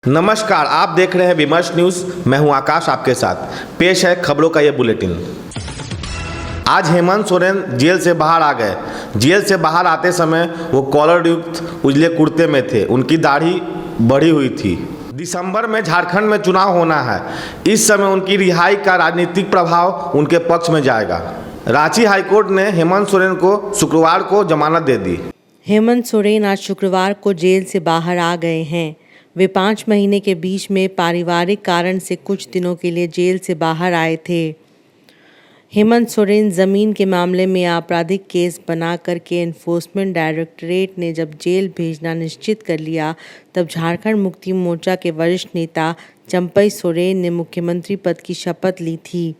नमस्कार, आप देख रहे हैं विमर्श न्यूज़। मैं हूं आकाश आपके साथ। पेश है खबरों का ये बुलेटिन। आज हेमंत सोरेन जेल से बाहर आ गए। जेल से बाहर आते समय वो कॉलर युक्त उजले कुर्ते में थे। उनकी दाढ़ी बढ़ी हुई थी। दिसंबर में झारखंड में चुनाव होना है। इस समय उनकी रिहाई का राजनीतिक प्रभाव उनके पक्ष में जाएगा। रांची हाईकोर्ट ने हेमंत सोरेन को शुक्रवार को जमानत दे दी। हेमंत सोरेन आज शुक्रवार को जेल से बाहर आ गए हैं। वे 5 महीने के बीच में पारिवारिक कारण से कुछ दिनों के लिए जेल से बाहर आए थे। हेमंत सोरेन जमीन के मामले में आपराधिक केस बना करके एनफोर्समेंट डायरेक्टरेट ने जब जेल भेजना निश्चित कर लिया, तब झारखंड मुक्ति मोर्चा के वरिष्ठ नेता चंपई सोरेन ने मुख्यमंत्री पद की शपथ ली थी।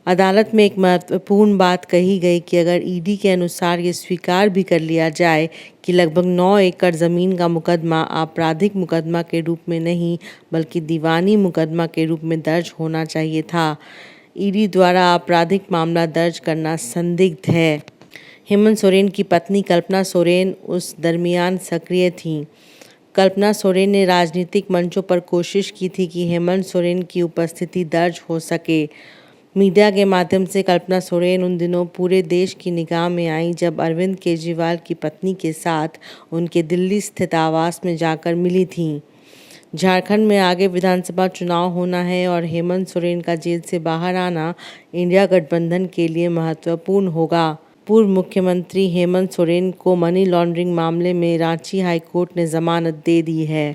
अदालत में एक महत्वपूर्ण बात कही गई कि अगर ईडी के अनुसार ये स्वीकार भी कर लिया जाए कि लगभग 9 एकड़ ज़मीन का मुकदमा आपराधिक मुकदमा के रूप में नहीं बल्कि दीवानी मुकदमा के रूप में दर्ज होना चाहिए था, ईडी द्वारा आपराधिक मामला दर्ज करना संदिग्ध है। हेमंत सोरेन की पत्नी कल्पना सोरेन उस दरमियान सक्रिय थीं। कल्पना सोरेन ने राजनीतिक मंचों पर कोशिश की थी कि हेमंत सोरेन की उपस्थिति दर्ज हो सके। मीडिया के माध्यम से कल्पना सोरेन उन दिनों पूरे देश की निगाह में आई जब अरविंद केजरीवाल की पत्नी के साथ उनके दिल्ली स्थित आवास में जाकर मिली थीं। झारखंड में आगे विधानसभा चुनाव होना है और हेमंत सोरेन का जेल से बाहर आना इंडिया गठबंधन के लिए महत्वपूर्ण होगा। पूर्व मुख्यमंत्री हेमंत सोरेन को मनी लॉन्ड्रिंग मामले में रांची हाईकोर्ट ने जमानत दे दी है।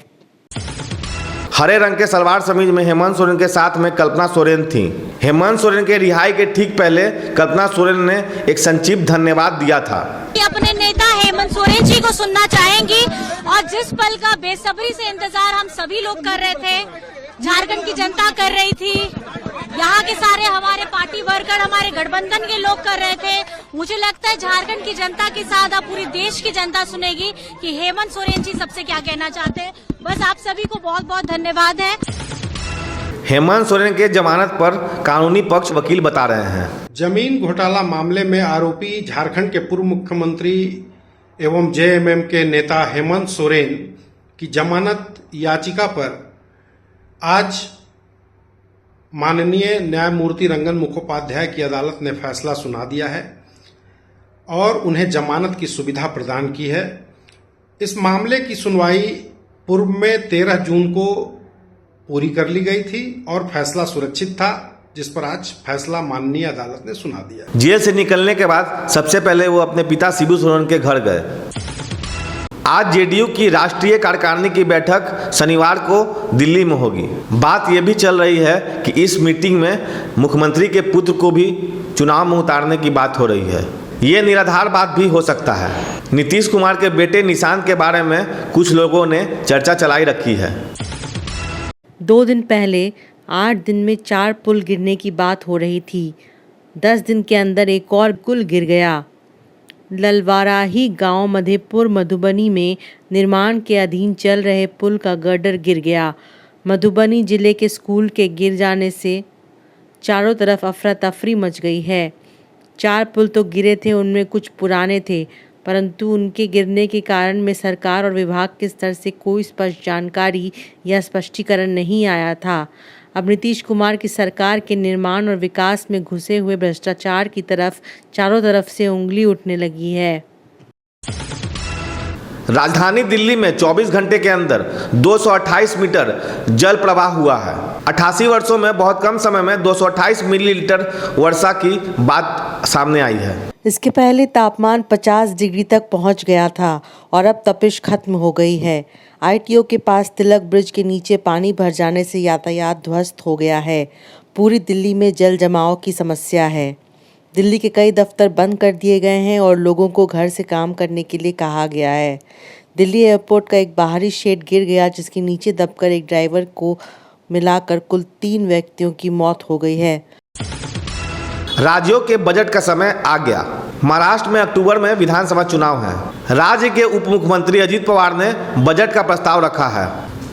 हरे रंग के सलवार समीज में हेमंत सोरेन के साथ में कल्पना सोरेन थी। हेमंत सोरेन के रिहाई के ठीक पहले कल्पना सोरेन ने एक संक्षिप्त धन्यवाद दिया था। अपने नेता हेमंत सोरेन जी को सुनना चाहेंगी और जिस पल का बेसब्री से इंतजार हम सभी लोग कर रहे थे, झारखंड की जनता कर रही थी, यहाँ के सारे हमारे पार्टी वर्कर, हमारे गठबंधन के लोग कर रहे थे। मुझे लगता है झारखंड की जनता के साथ अब पूरी देश की जनता सुनेगी कि हेमंत सोरेन जी सबसे क्या कहना चाहते हैं। बस आप सभी को बहुत बहुत धन्यवाद है। हेमंत सोरेन के जमानत पर कानूनी पक्ष वकील बता रहे हैं। जमीन घोटाला मामले में आरोपी झारखंड के पूर्व मुख्यमंत्री एवं जेएमएम के नेता हेमंत सोरेन की जमानत याचिका पर आज माननीय न्यायमूर्ति रंगन मुखोपाध्याय की अदालत ने फैसला सुना दिया है और उन्हें जमानत की सुविधा प्रदान की है। इस मामले की सुनवाई पूर्व में 13 जून को पूरी कर ली गई थी और फैसला सुरक्षित था, जिस पर आज फैसला माननीय अदालत ने सुना दिया। जेल से निकलने के बाद सबसे पहले वो अपने पिता शिबू सोरेन के घर गए। आज जेडीयू की राष्ट्रीय कार्यकारिणी की बैठक शनिवार को दिल्ली में होगी। बात यह भी चल रही है कि इस मीटिंग में मुख्यमंत्री के पुत्र को भी चुनाव में उतारने की बात हो रही है। ये निराधार बात भी हो सकता है। नीतीश कुमार के बेटे निशांत के बारे में कुछ लोगों ने चर्चा चलाई रखी है। 2 दिन पहले 8 दिन में 4 पुल गिरने की बात हो रही थी। 10 दिन के अंदर एक और पुल गिर गया। ललवाराही गांव मधेपुर मधुबनी में निर्माण के अधीन चल रहे पुल का गर्डर गिर गया। मधुबनी जिले के स्कूल के गिर जाने से चारों तरफ अफरा तफरी मच गई है। 4 पुल तो गिरे थे, उनमें कुछ पुराने थे, परंतु उनके गिरने के कारण में सरकार और विभाग के स्तर से कोई स्पष्ट जानकारी या स्पष्टीकरण नहीं आया था। अब नीतीश कुमार की सरकार के निर्माण और विकास में घुसे हुए भ्रष्टाचार की तरफ चारों तरफ से उंगली उठने लगी है। राजधानी दिल्ली में 24 घंटे के अंदर 228 मीटर जल प्रवाह हुआ है। 88 वर्षों में बहुत कम समय में 228 मिलीलीटर वर्षा की बात सामने आई है। इसके पहले तापमान 50 डिग्री तक पहुंच गया था और अब तपिश खत्म हो गई है। आईटीओ के पास तिलक ब्रिज के नीचे पानी भर जाने से यातायात ध्वस्त हो गया है। पूरी दिल्ली में जल जमाव की समस्या है। दिल्ली के कई दफ्तर बंद कर दिए गए हैं और लोगों को घर से काम करने के लिए कहा गया है। दिल्ली एयरपोर्ट का एक बाहरी शेड गिर गया, जिसके नीचे दबकर एक ड्राइवर को मिलाकर कुल 3 व्यक्तियों की मौत हो गई है। राज्यों के बजट का समय आ गया। महाराष्ट्र में अक्टूबर में विधानसभा चुनाव है। राज्य के उप मुख्यमंत्री अजीत पवार ने बजट का प्रस्ताव रखा है।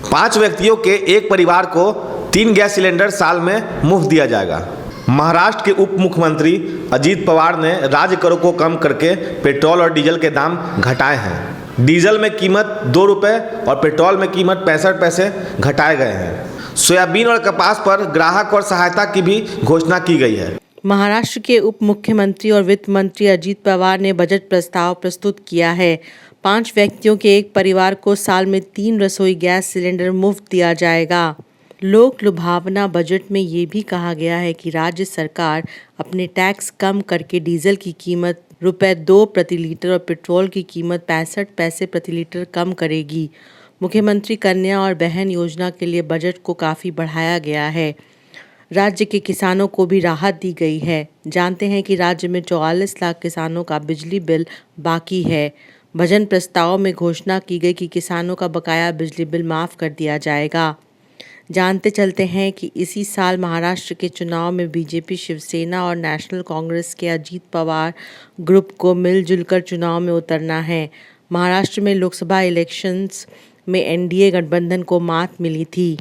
5 व्यक्तियों के एक परिवार को 3 गैस सिलेंडर साल में मुफ्त दिया जाएगा। महाराष्ट्र के उप मुख्यमंत्री अजीत पवार ने राज्य करों को कम करके पेट्रोल और डीजल के दाम घटाए हैं। डीजल में कीमत 2 रुपये और पेट्रोल में कीमत 65 पैसे घटाए गए हैं। सोयाबीन और कपास पर ग्राहक और सहायता की भी घोषणा की गई है। महाराष्ट्र के उप मुख्यमंत्री और वित्त मंत्री अजीत पवार ने बजट प्रस्ताव प्रस्तुत किया है। 5 व्यक्तियों के एक परिवार को साल में 3 रसोई गैस सिलेंडर मुफ्त दिया जाएगा। लोक लुभावना बजट में ये भी कहा गया है कि राज्य सरकार अपने टैक्स कम करके डीजल की कीमत ₹2 प्रति लीटर और पेट्रोल की कीमत 65 पैसे प्रति लीटर कम करेगी। मुख्यमंत्री कन्या और बहन योजना के लिए बजट को काफ़ी बढ़ाया गया है। राज्य के किसानों को भी राहत दी गई है। जानते हैं कि राज्य में 44 लाख किसानों का बिजली बिल बाकी है। बजट प्रस्ताव में घोषणा की गई कि किसानों का बकाया बिजली बिल माफ़ कर दिया जाएगा। जानते चलते हैं कि इसी साल महाराष्ट्र के चुनाव में बीजेपी, शिवसेना और नेशनल कांग्रेस के अजीत पवार ग्रुप को मिलजुल कर चुनाव में उतरना है। महाराष्ट्र में लोकसभा इलेक्शंस में एनडीए गठबंधन को मात मिली थी।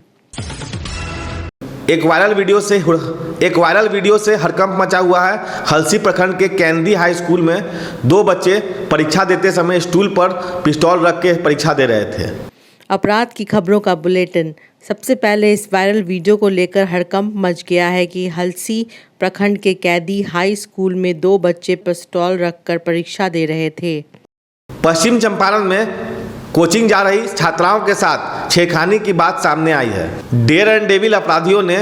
एक वायरल वीडियो से हड़कंप मचा हुआ है। हलसी प्रखंड के कैंदी हाई स्कूल में 2 बच्चे परीक्षा देते समय स्टूल पर पिस्तौल रख के परीक्षा दे रहे थे। अपराध की खबरों का बुलेटिन। सबसे पहले इस वायरल वीडियो को लेकर हड़कंप मच गया है कि हलसी प्रखंड के कैदी हाई स्कूल में 2 बच्चे पिस्तौल रखकर परीक्षा दे रहे थे। पश्चिम चंपारण में कोचिंग जा रही छात्राओं के साथ छेड़खानी की बात सामने आई है। डेयर एंड डेविल अपराधियों ने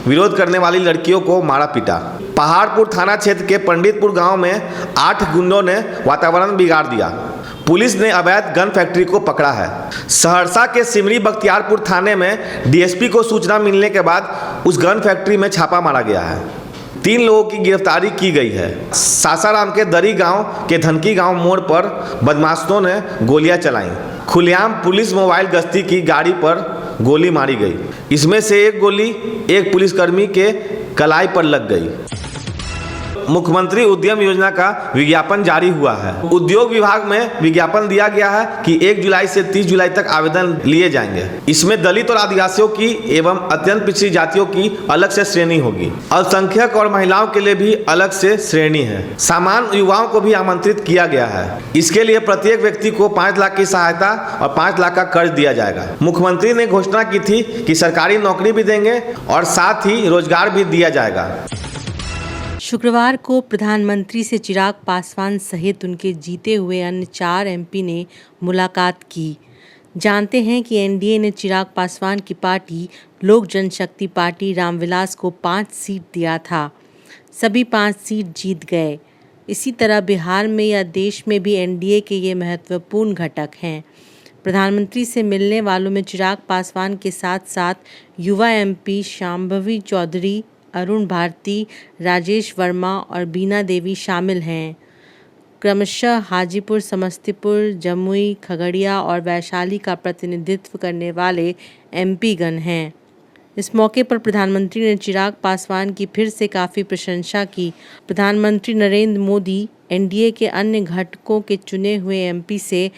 विरोध करने वाली लड़कियों को मारा पीटा। पहाड़पुर थाना क्षेत्र के पंडितपुर गांव में 8 गुंडों ने वातावरण बिगाड़ दिया। पुलिस ने अवैध गन फैक्ट्री को पकड़ा है। सहरसा के सिमरी बख्तियारपुर थाने में डीएसपी को सूचना मिलने के बाद उस गन फैक्ट्री में छापा मारा गया है। 3 लोगों की गिरफ्तारी की गई है। सासाराम के दरी गांव के धनकी गांव मोड़ पर बदमाशों ने गोलियां चलाई। खुलेआम पुलिस मोबाइल गश्ती की गाड़ी पर गोली मारी गई। इसमें से एक गोली एक पुलिसकर्मी के कलाई पर लग गई। मुख्यमंत्री उद्यम योजना का विज्ञापन जारी हुआ है। उद्योग विभाग में विज्ञापन दिया गया है कि 1 जुलाई से 30 जुलाई तक आवेदन लिए जाएंगे। इसमें दलित और आदिवासियों की एवं अत्यंत पिछड़ी जातियों की अलग से श्रेणी होगी। अल्पसंख्यक और महिलाओं के लिए भी अलग से श्रेणी है। सामान्य युवाओं को भी आमंत्रित किया गया है। इसके लिए प्रत्येक व्यक्ति को 5 लाख की सहायता और 5 लाख का कर्ज दिया जाएगा। मुख्यमंत्री ने घोषणा की थी कि सरकारी नौकरी भी देंगे और साथ ही रोजगार भी दिया जाएगा। शुक्रवार को प्रधानमंत्री से चिराग पासवान सहित उनके जीते हुए अन्य 4 एमपी ने मुलाकात की। जानते हैं कि एनडीए ने चिराग पासवान की पार्टी लोक जनशक्ति पार्टी रामविलास को 5 सीट दिया था। सभी 5 सीट जीत गए। इसी तरह बिहार में या देश में भी एनडीए के ये महत्वपूर्ण घटक हैं। प्रधानमंत्री से मिलने वालों में चिराग पासवान के साथ साथ युवा एमपी शांभवी चौधरी, अरुण भारती, राजेश वर्मा और बीना देवी शामिल हैं। क्रमशः हाजीपुर, समस्तीपुर, जमुई, खगड़िया और वैशाली का प्रतिनिधित्व करने वाले एमपी गण हैं। इस मौके पर प्रधानमंत्री ने चिराग पासवान की फिर से काफ़ी प्रशंसा की। प्रधानमंत्री नरेंद्र मोदी एनडीए के अन्य घटकों के चुने हुए एमपी से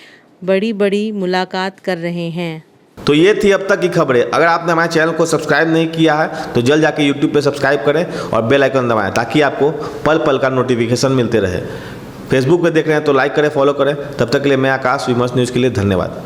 बड़ी मुलाकात कर रहे हैं। तो ये थी अब तक की खबरें। अगर आपने हमारे चैनल को सब्सक्राइब नहीं किया है तो जल्द जाके यूट्यूब पे सब्सक्राइब करें और बेल आइकन दबाएं ताकि आपको पल पल का नोटिफिकेशन मिलते रहे। फेसबुक पे देख रहे हैं तो लाइक करें, फॉलो करें। तब तक के लिए मैं आकाश, विमर्श न्यूज़ के लिए धन्यवाद।